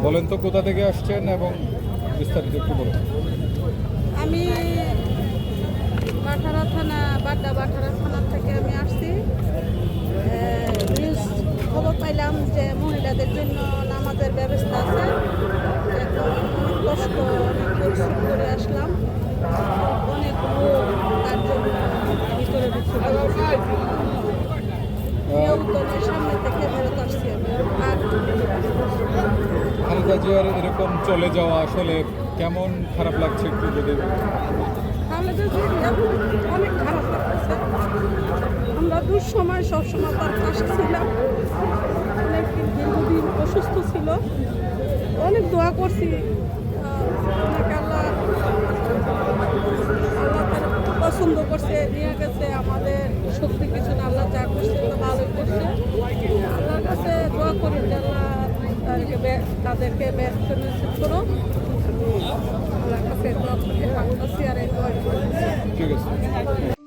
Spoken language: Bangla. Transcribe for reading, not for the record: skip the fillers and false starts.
বলেন তো কোথা থেকে আসছেন এবং বিস্তারিত একটু বলুন। আমি বাটারা থানা বাটারা থানা থেকে আমি আসছি। নিউজ খবর পাইলাম যে মহিলাদের জন্য নামাজের ব্যবস্থা আছে। এখন অনেক কষ্ট অনেক পরিশ্রম করে আসলাম। অনেক লোক তার জন্য ভিতরে নিয়ন্ত্রণের সামনে থেকে ফেরত আসছি আমি। আর খালেদা জিয়ার এরকম চলে যাওয়া আসলে কেমন খারাপ লাগছে একটু যদি। খালেদা জিয়া অনেক খারাপ লাগতেছে। আমরা দুঃসময় সবসময় তার পাশে ছিলাম। অনেক দীর্ঘদিন অসুস্থ ছিল, অনেক দোয়া করছি। অনেক আল্লাহ তার পছন্দ করছে, নিয়ে গেছে। আমাদের শক্তি কিছু না, আল্লাহ যা করছে তো ভালোই করছে। আল্লাহর কাছে দোয়া করি যে আল্লাহ তাদেরকে ব্যস্ত নিশ্চিত করো। আল্লাহর কাছে দোয়া করি, আর এই দোয়া ঠিক আছে।